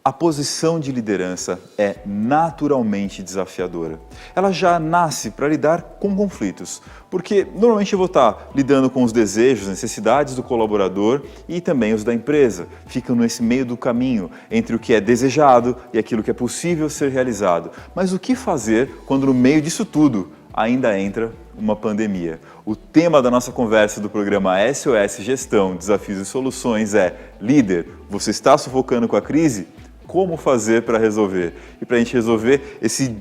A posição de liderança é naturalmente desafiadora. Ela já nasce para lidar com conflitos, porque normalmente eu vou estar lidando com os desejos, necessidades do colaborador e também os da empresa. Ficam nesse meio do caminho entre o que é desejado e aquilo que é possível ser realizado. Mas o que fazer quando no meio disso tudo ainda entra uma pandemia? O tema da nossa conversa do programa SOS Gestão, Desafios e Soluções é: líder, você está sufocando com a crise? Como fazer para resolver? E para a gente resolver esse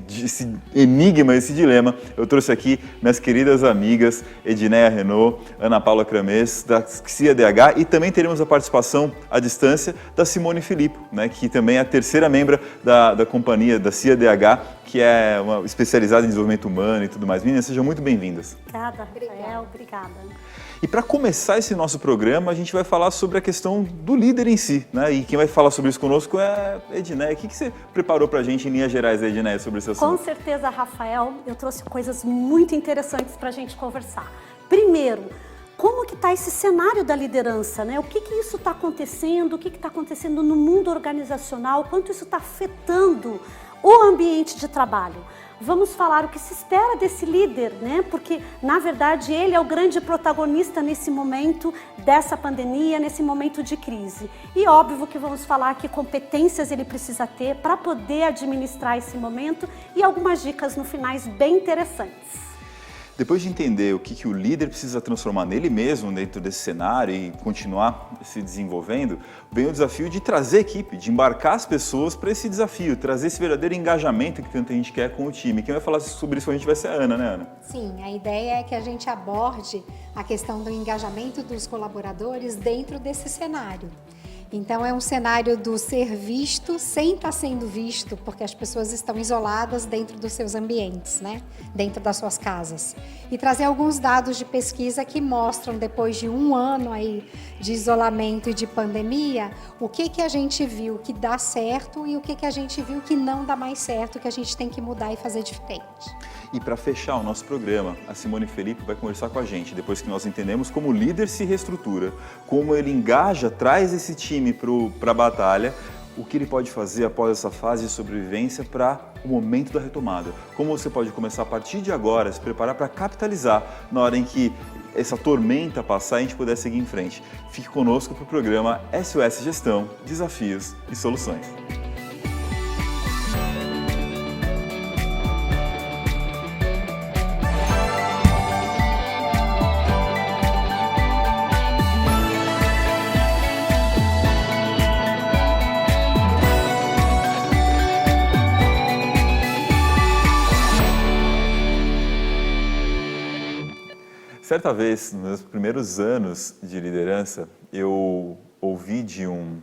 enigma, esse dilema, eu trouxe aqui minhas queridas amigas Edneia Renault, Ana Paula Cramês, da CIADH, e também teremos a participação à distância da Simone Filippo, né, que também é a terceira membra da companhia, da CIADH, que é uma especializada em desenvolvimento humano e tudo mais. Meninas, sejam muito bem-vindas. Obrigada, Rafael. Obrigada. E para começar esse nosso programa, a gente vai falar sobre a questão do líder em si, né? E quem vai falar sobre isso conosco é a Edneia. O que você preparou para a gente em linhas gerais, Edneia, sobre esse assunto? Com certeza, Rafael, eu trouxe coisas muito interessantes para a gente conversar. Primeiro, como que está esse cenário da liderança, né? O que isso está acontecendo, o que está acontecendo no mundo organizacional, quanto isso está afetando o ambiente de trabalho. Vamos falar o que se espera desse líder, né? Porque, na verdade, ele é o grande protagonista nesse momento dessa pandemia, nesse momento de crise. E óbvio que vamos falar que competências ele precisa ter para poder administrar esse momento e algumas dicas no finais bem interessantes. Depois de entender o que o líder precisa transformar nele mesmo dentro desse cenário e continuar se desenvolvendo, vem o desafio de trazer a equipe, de embarcar as pessoas para esse desafio, trazer esse verdadeiro engajamento que tanta gente quer com o time. Quem vai falar sobre isso com a gente vai ser a Ana, né, Ana? Sim, a ideia é que a gente aborde a questão do engajamento dos colaboradores dentro desse cenário. Então é um cenário do ser visto sem estar sendo visto, porque as pessoas estão isoladas dentro dos seus ambientes, né? Dentro das suas casas. E trazer alguns dados de pesquisa que mostram, depois de um ano aí de isolamento e de pandemia, o que a gente viu que dá certo e o que a gente viu que não dá mais certo, que a gente tem que mudar e fazer diferente. E para fechar o nosso programa, a Simone Filippo vai conversar com a gente, depois que nós entendemos como o líder se reestrutura, como ele engaja, traz esse time para a batalha, o que ele pode fazer após essa fase de sobrevivência para o momento da retomada. Como você pode começar a partir de agora, se preparar para capitalizar na hora em que essa tormenta passar e a gente puder seguir em frente. Fique conosco para o programa SOS Gestão, Desafios e Soluções. Certa vez, nos meus primeiros anos de liderança, eu ouvi de um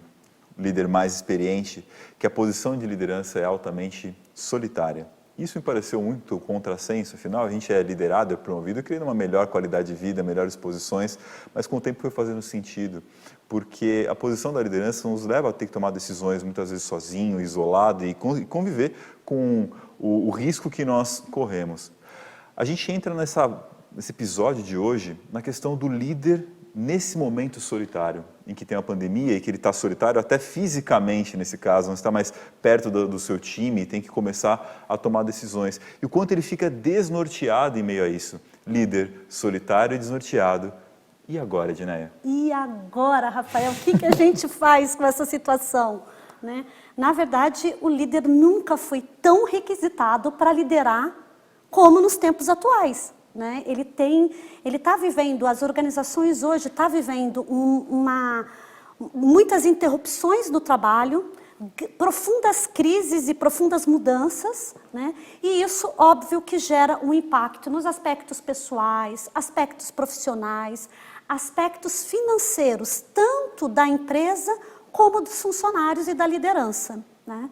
líder mais experiente que a posição de liderança é altamente solitária. Isso me pareceu muito contrassenso, afinal a gente é liderado, é promovido querendo uma melhor qualidade de vida, melhores posições, mas com o tempo foi fazendo sentido, porque a posição da liderança nos leva a ter que tomar decisões muitas vezes sozinho, isolado e conviver com o risco que nós corremos. A gente entra nesse episódio de hoje, na questão do líder nesse momento solitário, em que tem a pandemia e que ele está solitário até fisicamente nesse caso, não está mais perto do seu time e tem que começar a tomar decisões. E o quanto ele fica desnorteado em meio a isso. Líder solitário e desnorteado. E agora, Edneia? E agora, Rafael, o que a gente faz com essa situação, né? Na verdade, o líder nunca foi tão requisitado para liderar como nos tempos atuais. Né? Ele está vivendo, as organizações hoje estão vivendo muitas interrupções no trabalho, profundas crises e profundas mudanças, né? E isso, óbvio, que gera um impacto nos aspectos pessoais, aspectos profissionais, aspectos financeiros, tanto da empresa como dos funcionários e da liderança, né?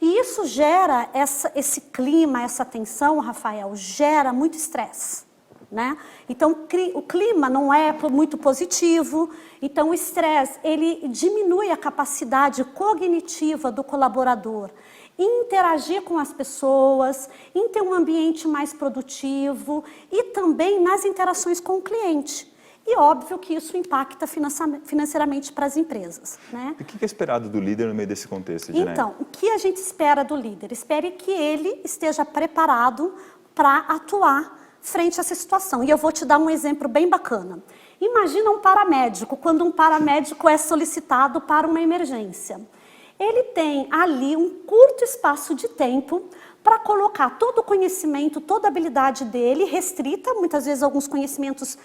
E isso gera esse clima, essa tensão, Rafael, gera muito estresse. Né? Então, o clima não é muito positivo, então o estresse ele diminui a capacidade cognitiva do colaborador em interagir com as pessoas, em ter um ambiente mais produtivo e também nas interações com o cliente. E óbvio que isso impacta financeiramente para as empresas, né? E o que é esperado do líder no meio desse contexto, Edneia? Então, o que a gente espera do líder? Espere que ele esteja preparado para atuar frente a essa situação. E eu vou te dar um exemplo bem bacana. Imagina um paramédico, quando um paramédico é solicitado para uma emergência. Ele tem ali um curto espaço de tempo para colocar todo o conhecimento, toda a habilidade dele restrita, muitas vezes alguns conhecimentos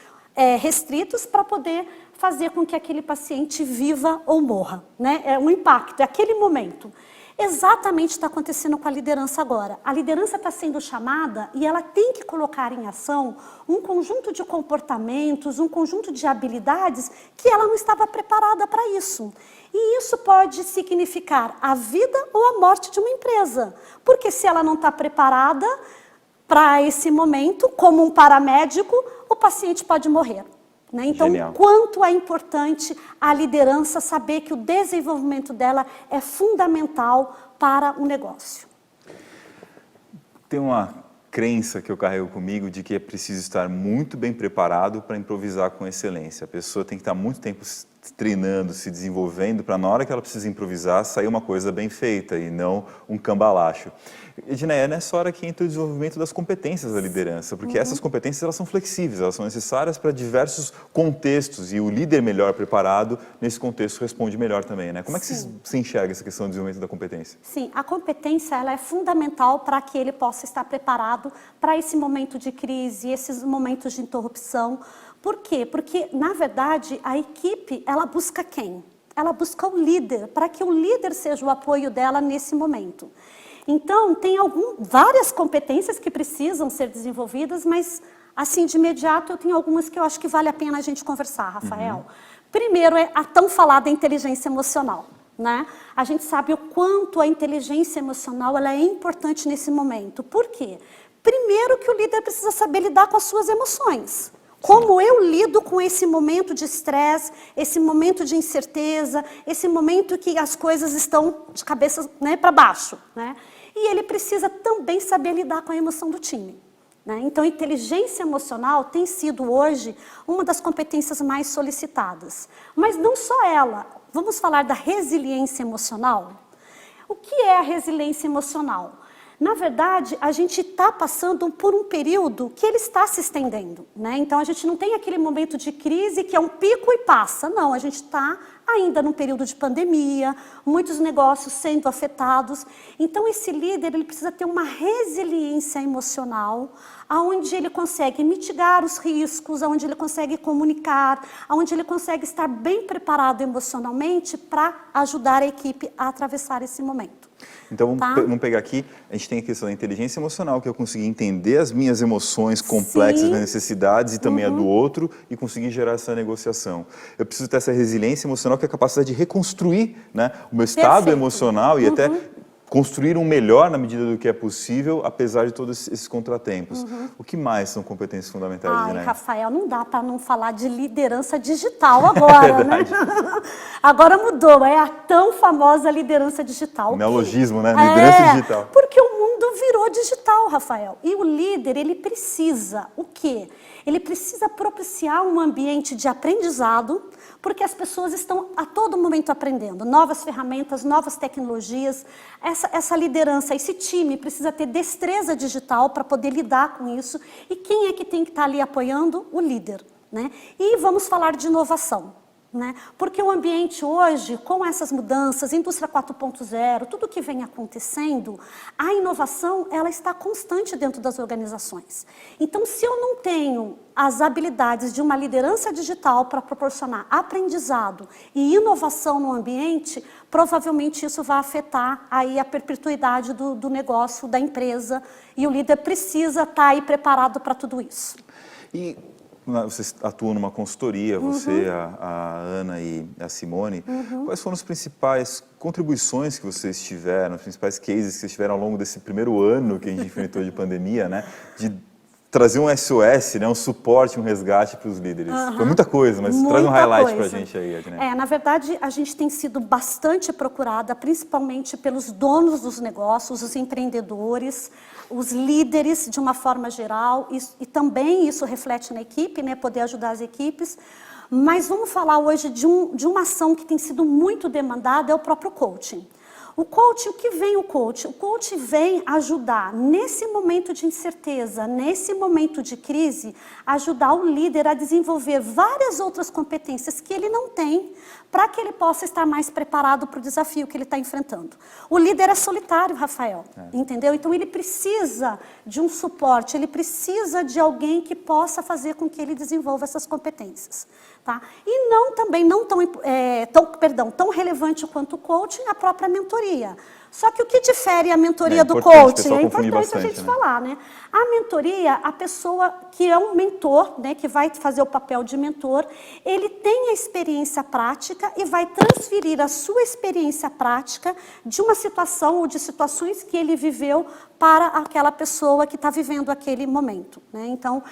restritos, para poder fazer com que aquele paciente viva ou morra, né? É um impacto, é aquele momento. Exatamente está acontecendo com a liderança agora. A liderança está sendo chamada e ela tem que colocar em ação um conjunto de comportamentos, um conjunto de habilidades que ela não estava preparada para isso. E isso pode significar a vida ou a morte de uma empresa. Porque se ela não está preparada para esse momento, como um paramédico, o paciente pode morrer. Né? Então, Genial. quanto é importante a liderança saber que o desenvolvimento dela é fundamental para o negócio. Tem uma crença que eu carrego comigo de que é preciso estar muito bem preparado para improvisar com excelência. A pessoa tem que estar muito tempo treinando, se desenvolvendo, para na hora que ela precisa improvisar, sair uma coisa bem feita e não um cambalacho. Edneia, é nessa hora que entra o desenvolvimento das competências da liderança, porque essas competências elas são flexíveis, elas são necessárias para diversos contextos e o líder melhor preparado nesse contexto responde melhor também, né? Como é que você enxerga essa questão do desenvolvimento da competência? Sim, a competência ela é fundamental para que ele possa estar preparado para esse momento de crise, esses momentos de interrupção. Por quê? Porque, na verdade, a equipe, ela busca quem? Ela busca o líder, para que o líder seja o apoio dela nesse momento. Então, tem várias competências que precisam ser desenvolvidas, mas, assim, de imediato, eu tenho algumas que eu acho que vale a pena a gente conversar, Rafael. Primeiro é a tão falada inteligência emocional, né? A gente sabe o quanto a inteligência emocional ela é importante nesse momento. Por quê? Primeiro que o líder precisa saber lidar com as suas emoções. Como eu lido com esse momento de estresse, esse momento de incerteza, esse momento que as coisas estão de cabeça, né, para baixo, né? E ele precisa também saber lidar com a emoção do time, né? Então, inteligência emocional tem sido hoje uma das competências mais solicitadas. Mas não só ela. Vamos falar da resiliência emocional? O que é a resiliência emocional? Na verdade, a gente está passando por um período que ele está se estendendo, né? Então, a gente não tem aquele momento de crise que é um pico e passa. Não, a gente está ainda num período de pandemia, muitos negócios sendo afetados. Então, esse líder ele precisa ter uma resiliência emocional, onde ele consegue mitigar os riscos, onde ele consegue comunicar, onde ele consegue estar bem preparado emocionalmente para ajudar a equipe a atravessar esse momento. Então, vamos pegar aqui, a gente tem a questão da inteligência emocional, que eu conseguir entender as minhas emoções complexas, minhas necessidades e também a do outro, e conseguir gerar essa negociação. Eu preciso ter essa resiliência emocional, que é a capacidade de reconstruir, né, o meu estado emocional e até construir um melhor na medida do que é possível, apesar de todos esses contratempos. O que mais são competências fundamentais, Ai, né? Rafael, não dá para não falar de liderança digital agora, né? Agora mudou, é a tão famosa liderança digital. O neologismo, né? Liderança digital. Porque o mundo virou digital, Rafael. E o líder, ele precisa o quê? Ele precisa propiciar um ambiente de aprendizado, porque as pessoas estão a todo momento aprendendo. Novas ferramentas, novas tecnologias. Essa liderança, esse time precisa ter destreza digital para poder lidar com isso. E quem é que tem que estar ali apoiando? O líder, né? E vamos falar de inovação. Né? Porque o ambiente hoje, com essas mudanças, indústria 4.0, tudo que vem acontecendo, a inovação ela está constante dentro das organizações. Então, se eu não tenho as habilidades de uma liderança digital para proporcionar aprendizado e inovação no ambiente, provavelmente isso vai afetar aí a perpetuidade do negócio, da empresa, e o líder precisa estar aí preparado para tudo isso. E vocês atuam numa consultoria, você, a Ana e a Simone. Quais foram as principais contribuições que vocês tiveram, os principais cases que vocês tiveram ao longo desse primeiro ano que a gente enfrentou de pandemia, né? De trazer um SOS, né, um suporte, um resgate para os líderes. Foi muita coisa, mas traz um highlight para a gente aí, Edneia. Na verdade, a gente tem sido bastante procurada, principalmente pelos donos dos negócios, os empreendedores, os líderes de uma forma geral, e também isso reflete na equipe, né, poder ajudar as equipes. Mas vamos falar hoje de uma ação que tem sido muito demandada, é o próprio coaching. O coaching, o que vem o coaching? O coaching vem ajudar, nesse momento de incerteza, nesse momento de crise, ajudar o líder a desenvolver várias outras competências que ele não tem, para que ele possa estar mais preparado para o desafio que ele está enfrentando. O líder é solitário, Rafael, entendeu? Então ele precisa de um suporte, ele precisa de alguém que possa fazer com que ele desenvolva essas competências. Tá? E não tão relevante quanto o coaching, a própria mentoria. Só que o que difere a mentoria do coaching? É importante a gente falar, né? A mentoria, a pessoa que é um mentor, né, que vai fazer o papel de mentor, ele tem a experiência prática e vai transferir a sua experiência prática de uma situação ou de situações que ele viveu para aquela pessoa que está vivendo aquele momento, né? Então,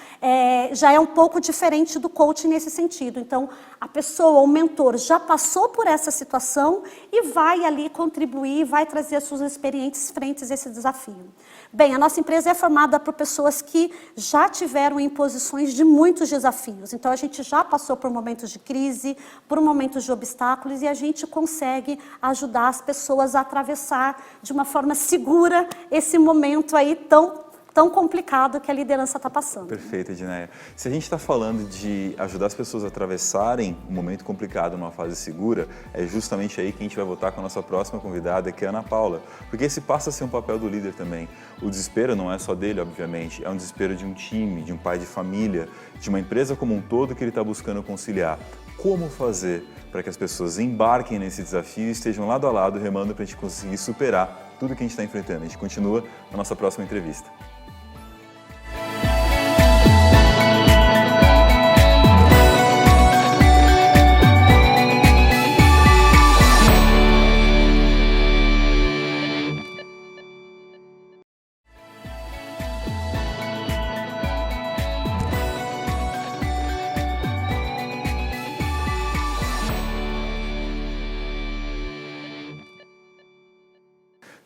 já é um pouco diferente do coaching nesse sentido. Então, a pessoa, o mentor, já passou por essa situação e vai ali contribuir, vai trazer as suas experiências frente a esse desafio. Bem, a nossa empresa é formada por pessoas que já tiveram em posições de muitos desafios. Então, a gente já passou por momentos de crise, por momentos de obstáculos, e a gente consegue ajudar as pessoas a atravessar de uma forma segura esse momento aí tão complicado que a liderança está passando. Perfeito, Edneia. Se a gente está falando de ajudar as pessoas a atravessarem um momento complicado numa fase segura, é justamente aí que a gente vai voltar com a nossa próxima convidada, que é a Ana Paula. Porque esse passa a ser um papel do líder também. O desespero não é só dele, obviamente, é um desespero de um time, de um pai de família, de uma empresa como um todo que ele está buscando conciliar. Como fazer para que as pessoas embarquem nesse desafio e estejam lado a lado remando para a gente conseguir superar tudo que a gente está enfrentando? A gente continua na nossa próxima entrevista.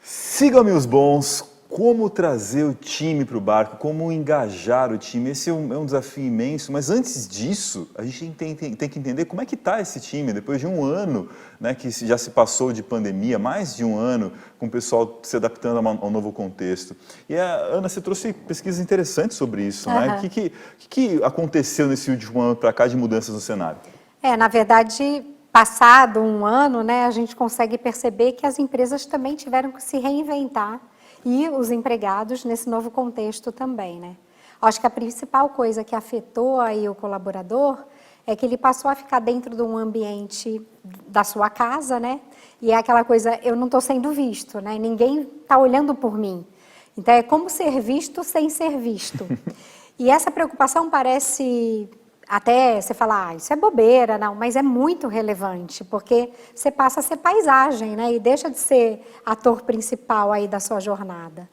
Sigam-me os bons, como trazer o time para o barco, como engajar o time, esse é um desafio imenso, mas antes disso, a gente tem que entender como é que está esse time, depois de um ano, né, que já se passou de pandemia, mais de um ano, com o pessoal se adaptando a um novo contexto. E Ana, você trouxe pesquisas interessantes sobre isso, né? O que aconteceu nesse último ano para cá de mudanças no cenário? Na verdade, passado um ano, né, a gente consegue perceber que as empresas também tiveram que se reinventar e os empregados nesse novo contexto também, né? Acho que a principal coisa que afetou aí o colaborador é que ele passou a ficar dentro de um ambiente da sua casa, né? E é aquela coisa, eu não estou sendo visto, né? Ninguém está olhando por mim. Então é como ser visto sem ser visto. E essa preocupação parece até você falar, isso é bobeira, não, mas é muito relevante, porque você passa a ser paisagem, né, e deixa de ser ator principal aí da sua jornada.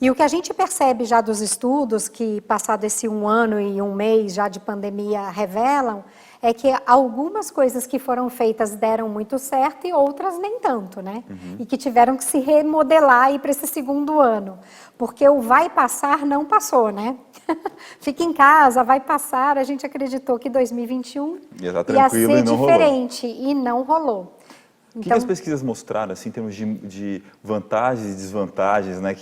E o que a gente percebe já dos estudos, que passado esse um ano e um mês já de pandemia revelam, é que algumas coisas que foram feitas deram muito certo e outras nem tanto, né? E que tiveram que se remodelar aí para esse segundo ano. Porque o vai passar não passou, né? Fica em casa, vai passar, a gente acreditou que 2021 ia ser diferente e não rolou. O que as pesquisas mostraram, assim, em termos de vantagens e desvantagens, né,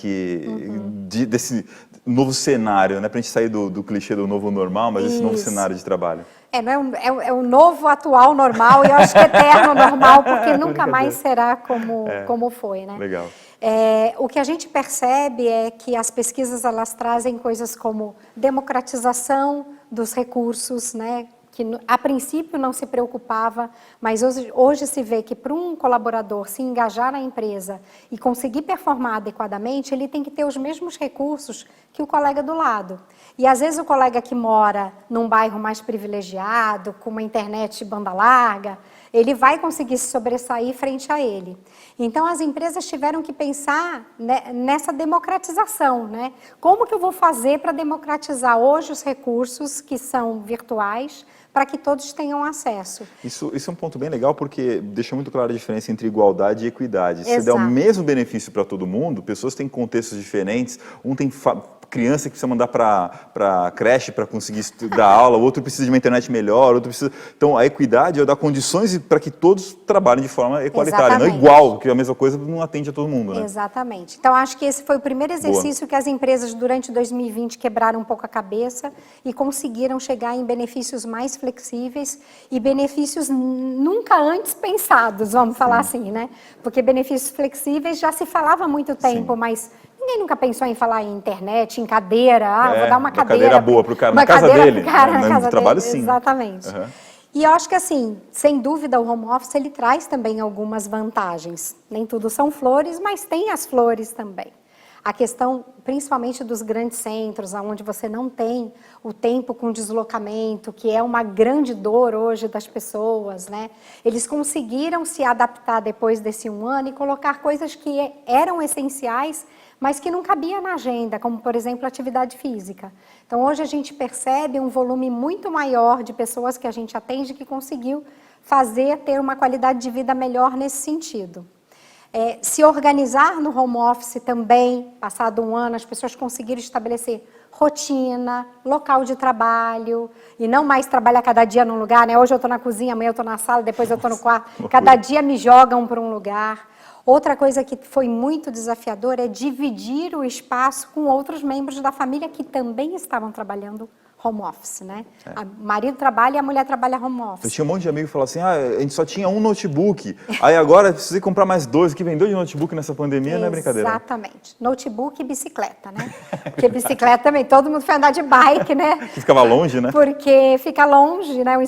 desse novo cenário, né, para a gente sair do clichê do novo normal, mas esse novo cenário de trabalho? É o novo atual normal, e eu acho que é eterno normal, porque nunca mais será como foi, né? Legal. O que a gente percebe é que as pesquisas elas trazem coisas como democratização dos recursos, né? Que a princípio não se preocupava, mas hoje se vê que para um colaborador se engajar na empresa e conseguir performar adequadamente, ele tem que ter os mesmos recursos que o colega do lado. E às vezes o colega que mora num bairro mais privilegiado, com uma internet de banda larga, ele vai conseguir se sobressair frente a ele. Então, as empresas tiveram que pensar nessa democratização, né? Como que eu vou fazer para democratizar hoje os recursos que são virtuais, para que todos tenham acesso? Isso é um ponto bem legal, porque deixa muito clara a diferença entre igualdade e equidade. Se você der o Exato. mesmo benefício para todo mundo, pessoas têm contextos diferentes, um tem criança que precisa mandar para creche para conseguir dar aula, o outro precisa de uma internet melhor, outro precisa... Então, a equidade é dar condições para que todos trabalhem de forma equalitária, não igual, porque a mesma coisa não atende a todo mundo, né? Exatamente. Então, acho que esse foi o primeiro exercício que as empresas, durante 2020, quebraram um pouco a cabeça e conseguiram chegar em benefícios mais flexíveis e benefícios nunca antes pensados, vamos falar assim, né? Porque benefícios flexíveis já se falava há muito tempo, mas ninguém nunca pensou em falar em internet, em cadeira. Vou dar uma cadeira boa para o cara na casa dele. Na casa trabalho, dele. sim. Exatamente. Uhum. E eu acho que, assim, sem dúvida, o home office ele traz também algumas vantagens. Nem tudo são flores, mas tem as flores também. A questão, principalmente dos grandes centros, onde você não tem o tempo com deslocamento, que é uma grande dor hoje das pessoas, né? Eles conseguiram se adaptar depois desse 1 ano e colocar coisas que eram essenciais, mas que não cabia na agenda, como, por exemplo, atividade física. Então, hoje a gente percebe um volume muito maior de pessoas que a gente atende que conseguiu ter uma qualidade de vida melhor nesse sentido. Se organizar no home office também, passado 1 ano, as pessoas conseguiram estabelecer rotina, local de trabalho, e não mais trabalhar cada dia num lugar, né? Hoje eu estou na cozinha, amanhã eu estou na sala, depois eu estou no quarto. Cada dia me jogam para um lugar. Outra coisa que foi muito desafiadora é dividir o espaço com outros membros da família que também estavam trabalhando home office, né? O marido trabalha e a mulher trabalha home office. Eu tinha um monte de amigo que falava assim, a gente só tinha um notebook, aí agora precisei comprar mais 2, que vem 2 de notebook nessa pandemia, não é brincadeira. Exatamente. Notebook e bicicleta, né? Porque bicicleta também, todo mundo foi andar de bike, né? Que ficava longe, né? Porque fica longe, né?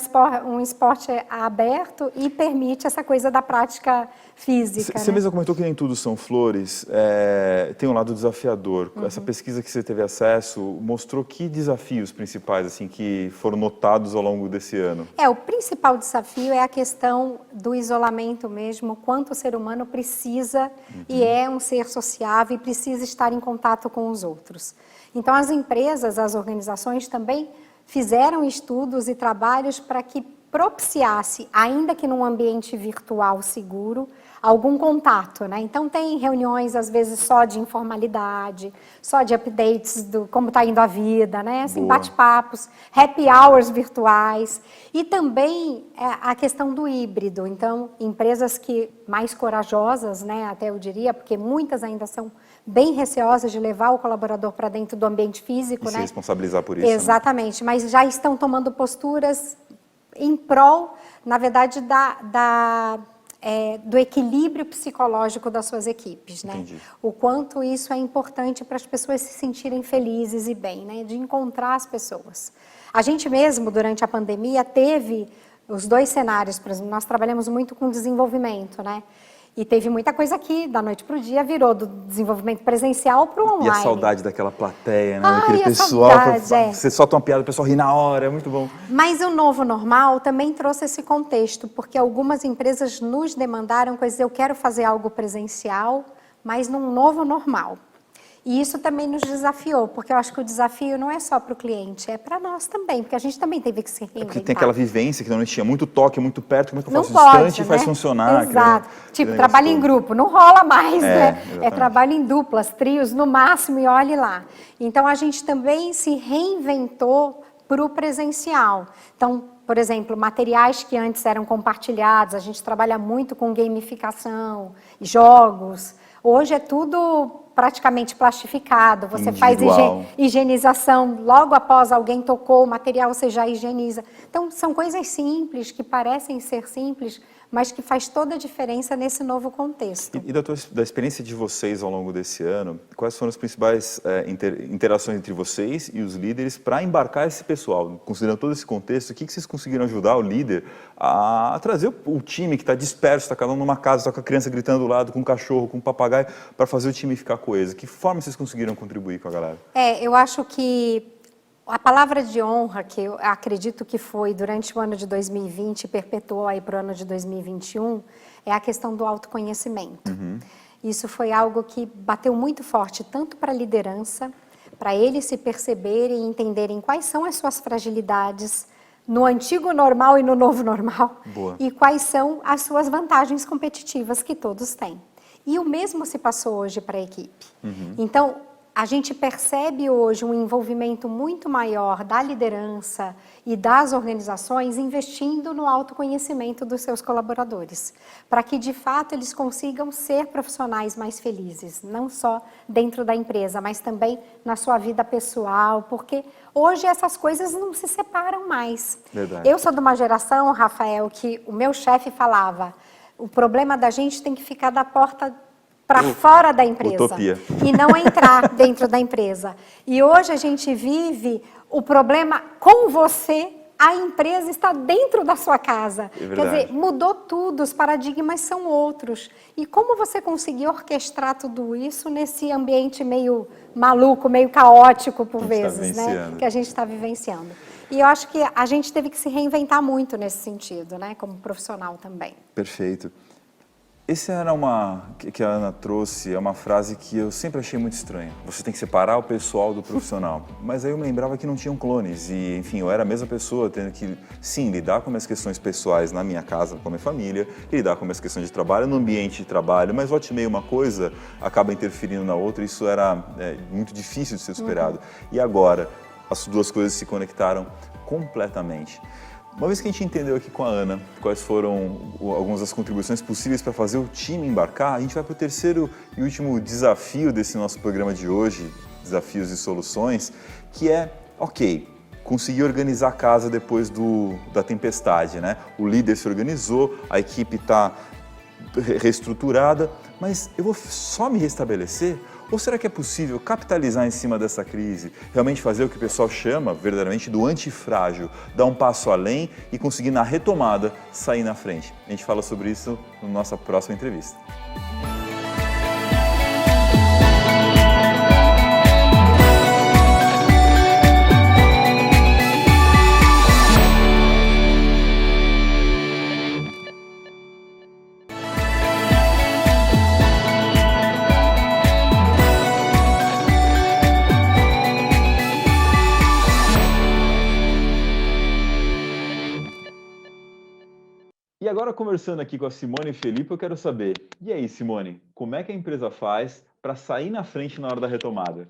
Um esporte aberto e permite essa coisa da prática física. Você né? mesmo comentou que nem tudo são flores, tem um lado desafiador. Essa pesquisa que você teve acesso mostrou que desafios principais assim, que foram notados ao longo desse ano? O principal desafio é a questão do isolamento mesmo, quanto o ser humano precisa e é um ser sociável e precisa estar em contato com os outros. Então, as empresas, as organizações também fizeram estudos e trabalhos para que propiciasse, ainda que num ambiente virtual seguro, algum contato, né? Então tem reuniões às vezes só de informalidade, só de updates do como está indo a vida, né? Assim, bate-papos, happy hours virtuais e também a questão do híbrido. Então, empresas que mais corajosas, né? Até eu diria, porque muitas ainda são bem receosas de levar o colaborador para dentro do ambiente físico, e né? se responsabilizar por isso. Exatamente, né? Mas já estão tomando posturas em prol, na verdade, do equilíbrio psicológico das suas equipes, né? Entendi. O quanto isso é importante para as pessoas se sentirem felizes e bem, né? De encontrar as pessoas. A gente mesmo, durante a pandemia, teve os 2 cenários, por exemplo, nós trabalhamos muito com desenvolvimento, né? E teve muita coisa aqui, da noite para o dia, virou do desenvolvimento presencial para o online. E a saudade daquela plateia, né? Ai, Daquele a pessoal, saudade, você solta uma piada, o pessoal ri na hora, é muito bom. Mas o novo normal também trouxe esse contexto, porque algumas empresas nos demandaram coisas, eu quero fazer algo presencial, mas num novo normal. E isso também nos desafiou, porque eu acho que o desafio não é só para o cliente, é para nós também, porque a gente também teve que se reinventar. Porque tem aquela vivência que não tinha muito toque, muito perto, como é que eu faço Não pode, distante e faz funcionar. Exato. Tipo, trabalho em grupo, não rola mais, né? Exatamente. É trabalho em duplas, trios, no máximo, e olhe lá. Então, a gente também se reinventou para o presencial. Então, por exemplo, materiais que antes eram compartilhados, a gente trabalha muito com gamificação, jogos. Hoje é tudo praticamente plastificado, você faz higienização, logo após alguém tocou o material, você já higieniza. Então, são coisas simples, que parecem ser simples, mas que faz toda a diferença nesse novo contexto. E da experiência de vocês ao longo desse ano, quais foram as principais interações entre vocês e os líderes para embarcar esse pessoal? Considerando todo esse contexto, o que vocês conseguiram ajudar o líder a trazer o time que está disperso, está cada um numa casa, está com a criança gritando do lado, com o cachorro, com o papagaio, para fazer o time ficar coeso? Que forma vocês conseguiram contribuir com a galera? Eu acho que A palavra de honra, que eu acredito que foi durante o ano de 2020 e perpetuou aí para o ano de 2021, é a questão do autoconhecimento. Isso foi algo que bateu muito forte, tanto para a liderança, para eles se perceberem e entenderem quais são as suas fragilidades no antigo normal e no novo normal, Boa. e quais são as suas vantagens competitivas que todos têm. E o mesmo se passou hoje para a equipe. Então, a gente percebe hoje um envolvimento muito maior da liderança e das organizações investindo no autoconhecimento dos seus colaboradores, para que de fato eles consigam ser profissionais mais felizes, não só dentro da empresa, mas também na sua vida pessoal, porque hoje essas coisas não se separam mais. Verdade. Eu sou de uma geração, Rafael, que o meu chefe falava, o problema da gente tem que ficar da porta para fora da empresa. Utopia. E não entrar dentro da empresa. E hoje a gente vive o problema com você, a empresa está dentro da sua casa. É verdade. Quer dizer, mudou tudo, os paradigmas são outros. E como você conseguiu orquestrar tudo isso nesse ambiente meio maluco, meio caótico por vezes, né? Que a gente está vivenciando. E eu acho que a gente teve que se reinventar muito nesse sentido, né? Como profissional também. Perfeito. Essa era que a Ana trouxe, é uma frase que eu sempre achei muito estranha. Você tem que separar o pessoal do profissional. Mas aí eu me lembrava que não tinham clones e, enfim, eu era a mesma pessoa, tendo que, sim, lidar com minhas questões pessoais na minha casa, com a minha família, e lidar com minhas questões de trabalho no ambiente de trabalho, mas volte e meia uma coisa acaba interferindo na outra, e isso era muito difícil de ser superado. E agora, as duas coisas se conectaram completamente. Uma vez que a gente entendeu aqui com a Ana quais foram algumas das contribuições possíveis para fazer o time embarcar, a gente vai para o terceiro e último desafio desse nosso programa de hoje, Desafios e Soluções, que é, ok, conseguir organizar a casa depois da tempestade, né? O líder se organizou, a equipe está reestruturada, mas eu vou só me restabelecer? Ou será que é possível capitalizar em cima dessa crise, realmente fazer o que o pessoal chama verdadeiramente do antifrágil, dar um passo além e conseguir na retomada sair na frente? A gente fala sobre isso na nossa próxima entrevista. E agora, conversando aqui com a Simone e Felipe, eu quero saber, e aí, Simone, como é que a empresa faz para sair na frente na hora da retomada?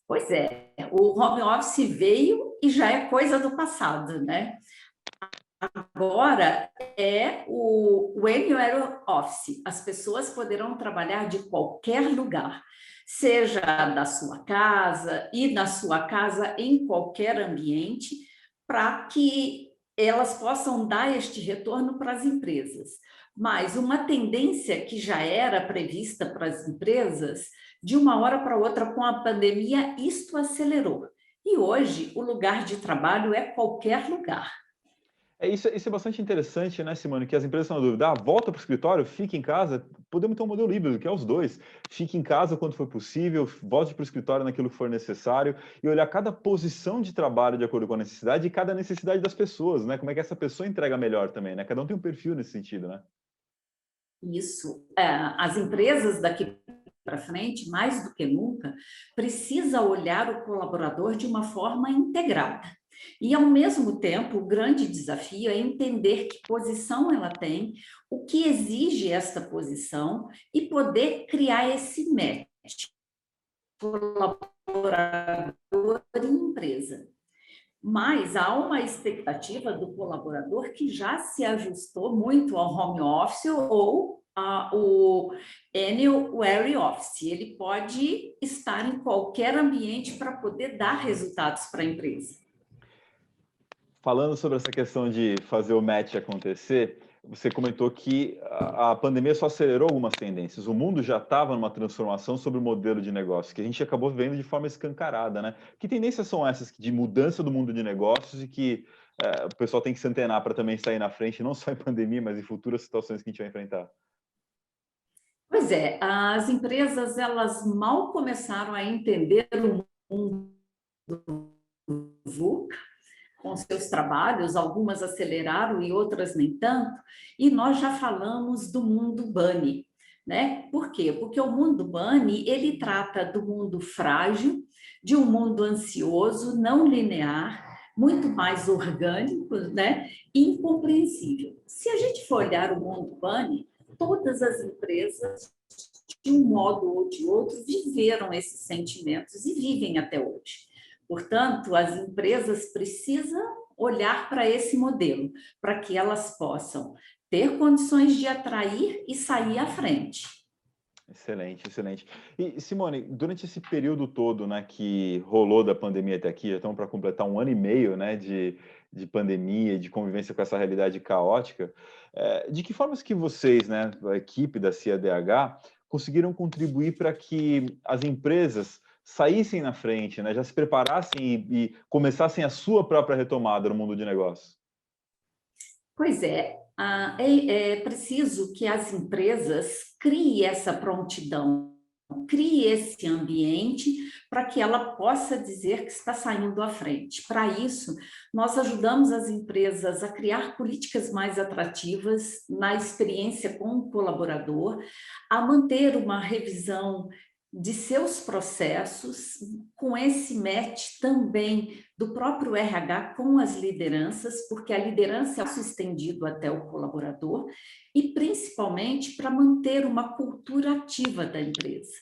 Pois é, o home office veio e já é coisa do passado, né? Agora é o anywhere office. As pessoas poderão trabalhar de qualquer lugar, seja da sua casa e na sua casa em qualquer ambiente, para que elas possam dar este retorno para as empresas. Mas uma tendência que já era prevista para as empresas, de uma hora para outra, com a pandemia, isto acelerou. E hoje, o lugar de trabalho é qualquer lugar. Isso é bastante interessante, né, Simone? Que as empresas estão na dúvida. Volta para o escritório, fique em casa. Podemos ter um modelo híbrido, que é os dois. Fique em casa quando for possível, volte para o escritório naquilo que for necessário e olhar cada posição de trabalho de acordo com a necessidade e cada necessidade das pessoas, né? Como é que essa pessoa entrega melhor também, né? Cada um tem um perfil nesse sentido, né? Isso. As empresas daqui para frente, mais do que nunca, precisa olhar o colaborador de uma forma integrada. E, ao mesmo tempo, o grande desafio é entender que posição ela tem, o que exige esta posição e poder criar esse match, colaborador e empresa. Mas há uma expectativa do colaborador que já se ajustou muito ao home office ou ao anywhere office. Ele pode estar em qualquer ambiente para poder dar resultados para a empresa. Falando sobre essa questão de fazer o match acontecer, você comentou que a pandemia só acelerou algumas tendências. O mundo já estava numa transformação sobre o modelo de negócio, que a gente acabou vendo de forma escancarada, né? Que tendências são essas de mudança do mundo de negócios e que o pessoal tem que se antenar para também sair na frente, não só em pandemia, mas em futuras situações que a gente vai enfrentar? Pois é, as empresas, elas mal começaram a entender o mundo VUCA, com seus trabalhos, algumas aceleraram e outras nem tanto, e nós já falamos do mundo Bunny, né? Por quê? Porque o mundo Bunny, ele trata do mundo frágil, de um mundo ansioso, não linear, muito mais orgânico, né? E incompreensível. Se a gente for olhar o mundo Bunny, todas as empresas, de um modo ou de outro, viveram esses sentimentos e vivem até hoje. Portanto, as empresas precisam olhar para esse modelo, para que elas possam ter condições de atrair e sair à frente. Excelente, excelente. E, Simone, durante esse período todo, né, que rolou da pandemia até aqui, já estamos para completar 1 ano e meio, né, de pandemia, de convivência com essa realidade caótica, de que formas que vocês, né, a equipe da CIADH, conseguiram contribuir para que as empresas saíssem na frente, né, já se preparassem e começassem a sua própria retomada no mundo de negócios? Pois é preciso que as empresas criem essa prontidão, criem esse ambiente para que ela possa dizer que está saindo à frente. Para isso, nós ajudamos as empresas a criar políticas mais atrativas na experiência com o colaborador, a manter uma revisão de seus processos, com esse match também do próprio RH com as lideranças, porque a liderança é o estendido até o colaborador, e principalmente para manter uma cultura ativa da empresa.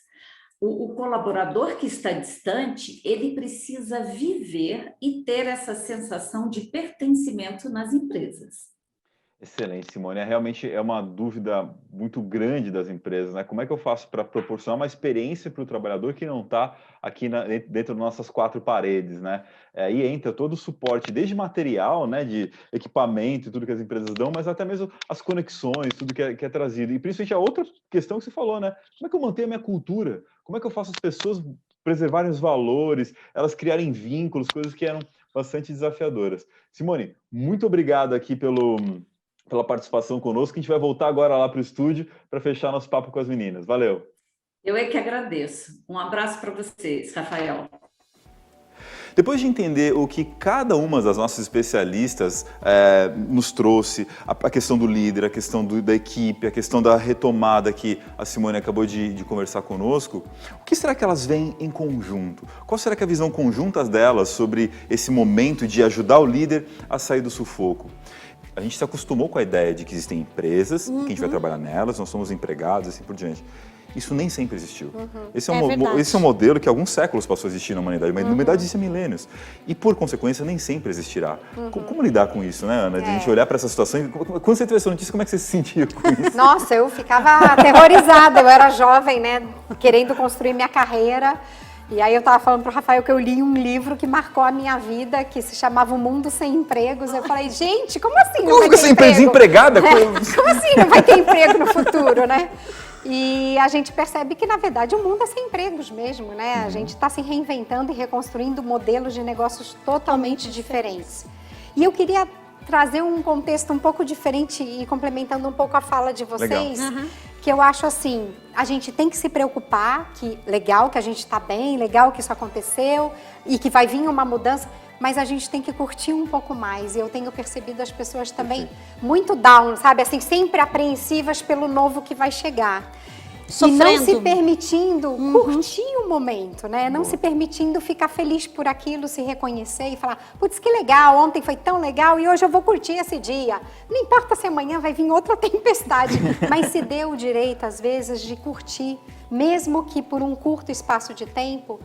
O colaborador que está distante, ele precisa viver e ter essa sensação de pertencimento nas empresas. Excelente, Simone. Realmente é uma dúvida muito grande das empresas, né? Como é que eu faço para proporcionar uma experiência para o trabalhador que não está aqui dentro das nossas 4 paredes, né? Aí entra todo o suporte, desde material, né, de equipamento e tudo que as empresas dão, mas até mesmo as conexões, tudo que é trazido. E principalmente a outra questão que você falou, né? Como é que eu mantenho a minha cultura? Como é que eu faço as pessoas preservarem os valores, elas criarem vínculos, coisas que eram bastante desafiadoras. Simone, muito obrigado aqui pela participação conosco. A gente vai voltar agora lá para o estúdio para fechar nosso papo com as meninas. Valeu! Eu é que agradeço. Um abraço para vocês, Rafael. Depois de entender o que cada uma das nossas especialistas nos trouxe, a questão do líder, a questão da equipe, a questão da retomada que a Simone acabou de conversar conosco, o que será que elas veem em conjunto? Qual será que é a visão conjunta delas sobre esse momento de ajudar o líder a sair do sufoco? A gente se acostumou com a ideia de que existem empresas, que a gente vai trabalhar nelas, nós somos empregados, assim por diante. Isso nem sempre existiu. Esse é um modelo que há alguns séculos passou a existir na humanidade, mas na humanidade existe há milênios. E, por consequência, nem sempre existirá. Como lidar com isso, né, Ana? De a gente olhar para essa situação e quando você teve essa notícia, como é que você se sentiu com isso? Nossa, eu ficava aterrorizada. Eu era jovem, né, querendo construir minha carreira. E aí eu estava falando para o Rafael que eu li um livro que marcou a minha vida, que se chamava O Mundo Sem Empregos. Eu falei, gente, como assim não vai ter emprego? Desempregada? Como assim não vai ter emprego no futuro, né? E a gente percebe que, na verdade, o mundo é sem empregos mesmo, né? A gente está se reinventando e reconstruindo modelos de negócios totalmente diferentes. E eu queria trazer um contexto um pouco diferente e complementando um pouco a fala de vocês, que eu acho assim, a gente tem que se preocupar, que legal que a gente está bem, legal que isso aconteceu e que vai vir uma mudança, mas a gente tem que curtir um pouco mais. E eu tenho percebido as pessoas também muito down, sabe? Assim, sempre apreensivas pelo novo que vai chegar. Sofrendo. E não se permitindo curtir o momento, né? Não se permitindo ficar feliz por aquilo, se reconhecer e falar, putz, que legal, ontem foi tão legal e hoje eu vou curtir esse dia. Não importa se amanhã vai vir outra tempestade, mas se dê o direito, às vezes, de curtir, mesmo que por um curto espaço de tempo,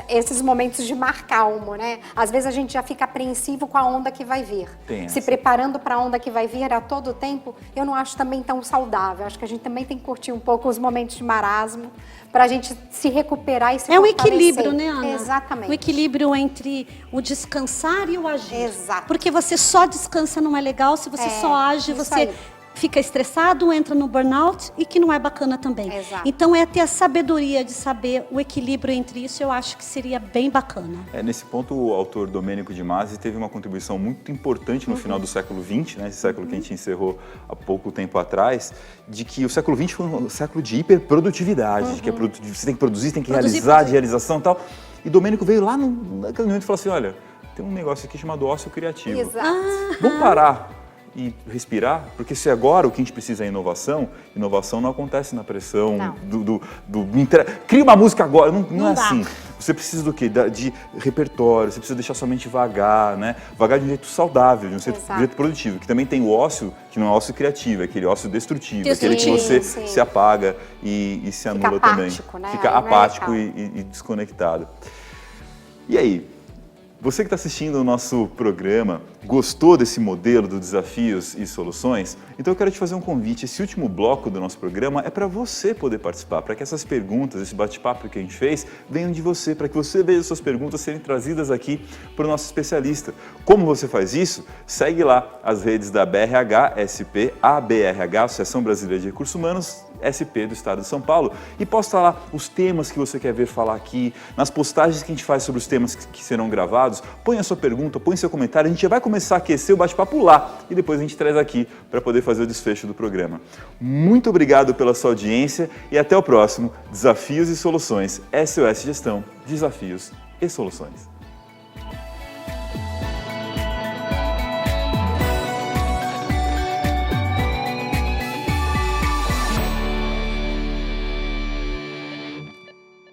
esses momentos de mar calmo, né? Às vezes a gente já fica apreensivo com a onda que vai vir. Se preparando para a onda que vai vir a todo tempo, eu não acho também tão saudável. Acho que a gente também tem que curtir um pouco os momentos de marasmo, para a gente se recuperar e se fortalecer. É um equilíbrio, né, Ana? Exatamente. O equilíbrio entre o descansar e o agir. Exato. Porque você só descansa não é legal, se você só age, você fica estressado, entra no burnout e que não é bacana também. Exato. Então é ter a sabedoria de saber o equilíbrio entre isso, eu acho que seria bem bacana. Nesse ponto, o autor Domênico de Masi teve uma contribuição muito importante no final do século XX, né, esse século que a gente encerrou há pouco tempo atrás, de que o século XX foi um século de hiperprodutividade, de que você tem que produzir, tem que realizar, de realização e tal. E Domênico veio lá naquele momento e falou assim, olha, tem um negócio aqui chamado ócio criativo. Exato. Vamos parar e respirar, porque se agora o que a gente precisa é inovação não acontece na pressão cria uma música agora, não é dá. assim. Você precisa do quê? De repertório, você precisa deixar sua mente vagar, né? Vagar de um jeito saudável, de um jeito produtivo, que também tem o ócio, que não é ócio criativo, é aquele ócio destrutivo, aquele que você se apaga e se anula também. Né? Fica apático e desconectado. E aí? Você que está assistindo o nosso programa, gostou desse modelo do Desafios e Soluções? Então eu quero te fazer um convite. Esse último bloco do nosso programa é para você poder participar, para que essas perguntas, esse bate-papo que a gente fez, venham de você, para que você veja suas perguntas serem trazidas aqui para o nosso especialista. Como você faz isso? Segue lá as redes da BRH, SP, ABRH, Associação Brasileira de Recursos Humanos, SP do Estado de São Paulo, e posta lá os temas que você quer ver falar aqui, nas postagens que a gente faz sobre os temas que serão gravados, põe a sua pergunta, põe seu comentário, a gente já vai começar a aquecer o bate-papo lá e depois a gente traz aqui para poder fazer o desfecho do programa. Muito obrigado pela sua audiência e até o próximo Desafios e Soluções, SOS Gestão, Desafios e Soluções.